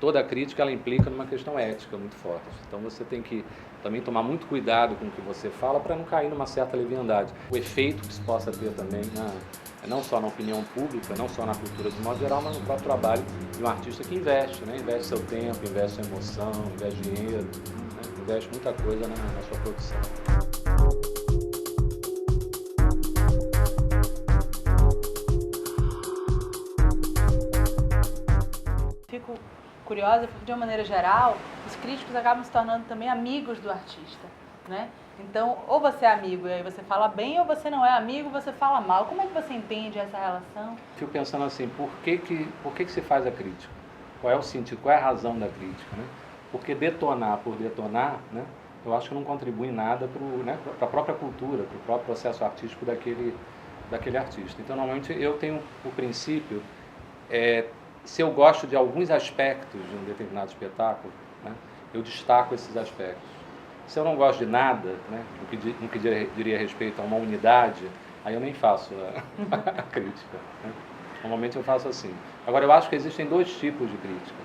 toda crítica ela implica numa questão ética muito forte. Então você tem que também tomar muito cuidado com o que você fala para não cair numa certa leviandade. O efeito que isso possa ter também não só na opinião pública, não só na cultura de modo geral, mas no próprio trabalho de um artista que investe, né? Investe seu tempo, investe sua emoção, investe dinheiro, né? Investe muita coisa na sua produção. Fico curiosa, porque de uma maneira geral, os críticos acabam se tornando também amigos do artista, né? Então, ou você é amigo e aí você fala bem, ou você não é amigo e você fala mal. Como é que você entende essa relação? Fico pensando assim, por que se faz a crítica? Qual é o sentido, qual é a razão da crítica, né? Porque detonar por detonar, né, eu acho que não contribui nada para a própria cultura, para o próprio processo artístico daquele artista. Então, normalmente, eu tenho o princípio, se eu gosto de alguns aspectos de um determinado espetáculo, né, eu destaco esses aspectos. Se eu não gosto de nada, né, no que diria respeito a uma unidade, aí eu nem faço a crítica, né? Normalmente eu faço assim. Agora, eu acho que existem dois tipos de crítica.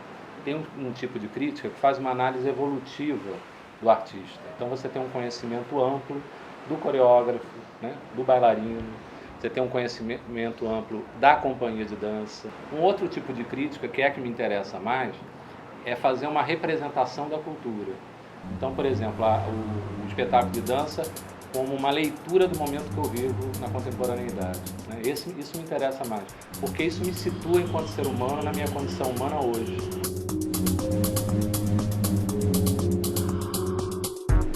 Tem um tipo de crítica que faz uma análise evolutiva do artista. Então você tem um conhecimento amplo do coreógrafo, né, do bailarino, você tem um conhecimento amplo da companhia de dança. Um outro tipo de crítica, que é a que me interessa mais, é fazer uma representação da cultura. Então, por exemplo, o espetáculo de dança como uma leitura do momento que eu vivo na contemporaneidade, né? Isso me interessa mais, porque isso me situa enquanto ser humano na minha condição humana hoje.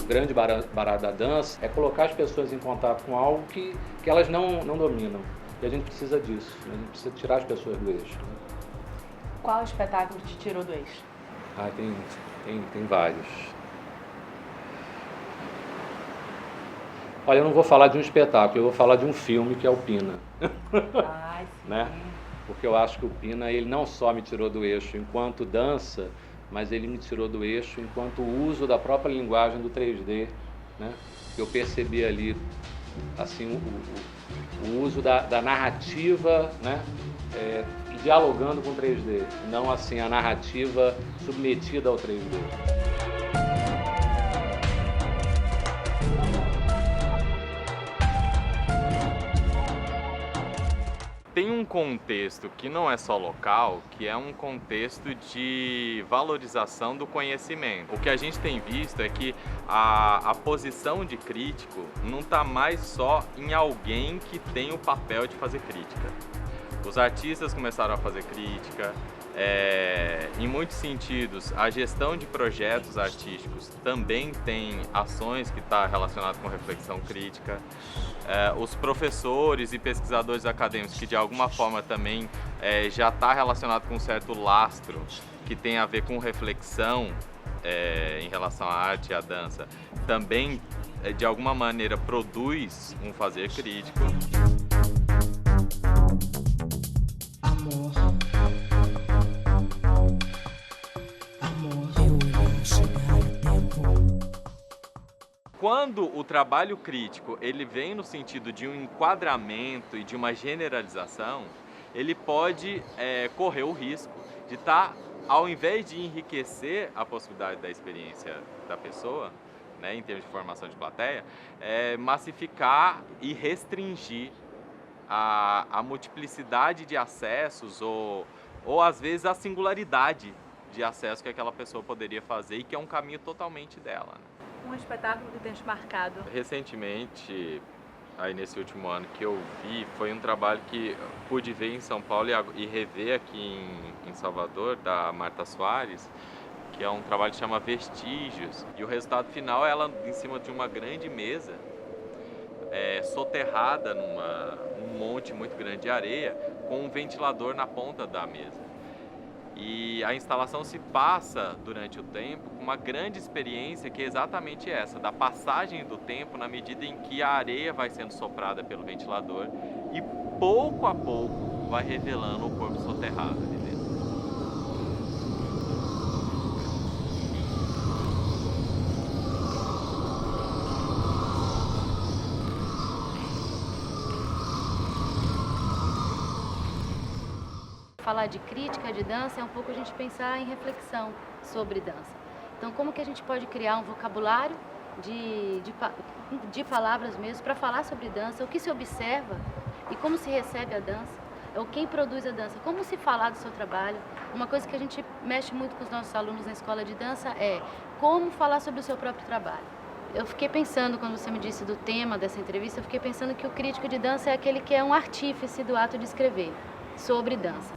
O grande barato da dança é colocar as pessoas em contato com algo que elas não dominam. E a gente precisa disso, né? A gente precisa tirar as pessoas do eixo, né? Qual espetáculo te tirou do eixo? Tem vários. Olha, eu não vou falar de um espetáculo, eu vou falar de um filme que é o Pina. Ai, sim. Né? Porque eu acho que o Pina, ele não só me tirou do eixo enquanto dança, mas ele me tirou do eixo enquanto uso da própria linguagem do 3D, né? Eu percebi ali assim, o uso da narrativa, né? Dialogando com o 3D, não assim a narrativa submetida ao 3D. Tem um contexto que não é só local, que é um contexto de valorização do conhecimento. O que a gente tem visto é que a posição de crítico não está mais só em alguém que tem o papel de fazer crítica. Os artistas começaram a fazer crítica, em muitos sentidos, a gestão de projetos artísticos também tem ações que estão relacionadas com reflexão crítica. Os professores e pesquisadores acadêmicos, que de alguma forma também já está relacionado com um certo lastro, que tem a ver com reflexão em relação à arte e à dança, também de alguma maneira produz um fazer crítico. Quando o trabalho crítico ele vem no sentido de um enquadramento e de uma generalização, ele pode correr o risco de estar, ao invés de enriquecer a possibilidade da experiência da pessoa, né, em termos de formação de plateia, massificar e restringir a multiplicidade de acessos ou às vezes a singularidade de acesso que aquela pessoa poderia fazer e que é um caminho totalmente dela, né? Um espetáculo que tenha te marcado? Recentemente, aí nesse último ano que eu vi, foi um trabalho que pude ver em São Paulo e rever aqui em Salvador, da Marta Soares, que é um trabalho que chama Vestígios. E o resultado final é ela em cima de uma grande mesa, soterrada num monte muito grande de areia, com um ventilador na ponta da mesa. E a instalação se passa durante o tempo com uma grande experiência que é exatamente essa, da passagem do tempo na medida em que a areia vai sendo soprada pelo ventilador e pouco a pouco vai revelando o corpo soterrado ali dentro. falar de crítica de dança é um pouco a gente pensar em reflexão sobre dança. Então, como que a gente pode criar um vocabulário de palavras mesmo para falar sobre dança, o que se observa e como se recebe a dança, ou quem produz a dança, como se falar do seu trabalho. Uma coisa que a gente mexe muito com os nossos alunos na escola de dança é como falar sobre o seu próprio trabalho. Eu fiquei pensando, quando você me disse do tema dessa entrevista, eu fiquei pensando que o crítico de dança é aquele que é um artífice do ato de escrever sobre dança.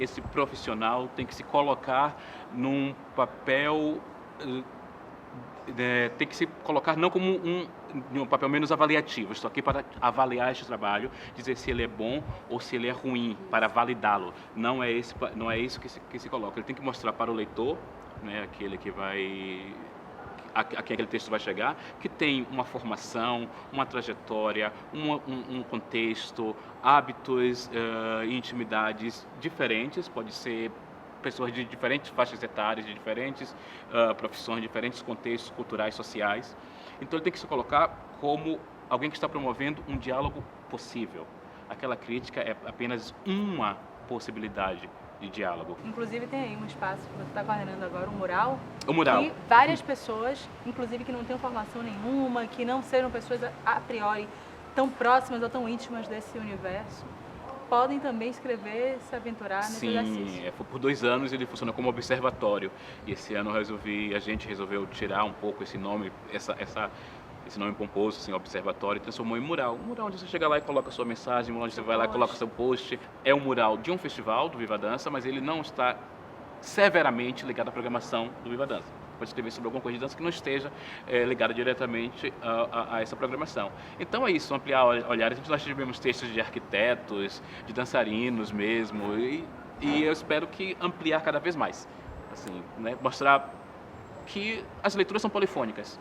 Esse profissional tem que se colocar num papel, tem que se colocar não como um papel menos avaliativo. Estou aqui para avaliar este trabalho, dizer se ele é bom ou se ele é ruim, para validá-lo. Não é isso que se coloca. Ele tem que mostrar para o leitor, né, aquele que vai... a quem aquele texto vai chegar, que tem uma formação, uma trajetória, um contexto, hábitos e intimidades diferentes, pode ser pessoas de diferentes faixas etárias, de diferentes profissões, diferentes contextos culturais, sociais. Então ele tem que se colocar como alguém que está promovendo um diálogo possível. Aquela crítica é apenas uma possibilidade de diálogo. Inclusive tem aí um espaço que você está coordenando agora, um mural. O mural. Que várias pessoas, inclusive que não tenham formação nenhuma, que não sejam pessoas a priori tão próximas ou tão íntimas desse universo, podem também escrever, se aventurar nesse exercício. Sim, por 2 anos ele funciona como observatório. E esse ano a gente resolveu tirar um pouco esse nome, esse nome pomposo, assim, observatório, e transformou em mural. Um mural onde você chega lá e coloca a sua mensagem, onde você vai lá e coloca seu post. É um mural de um festival do Viva Dança, mas ele não está severamente ligado à programação do Viva Dança. Pode escrever sobre alguma coisa de dança que não esteja ligada diretamente a essa programação. Então é isso, ampliar olhares. Nós tivemos textos de arquitetos, de dançarinos mesmo, e eu espero que ampliar cada vez mais. Assim, né? Mostrar que as leituras são polifônicas.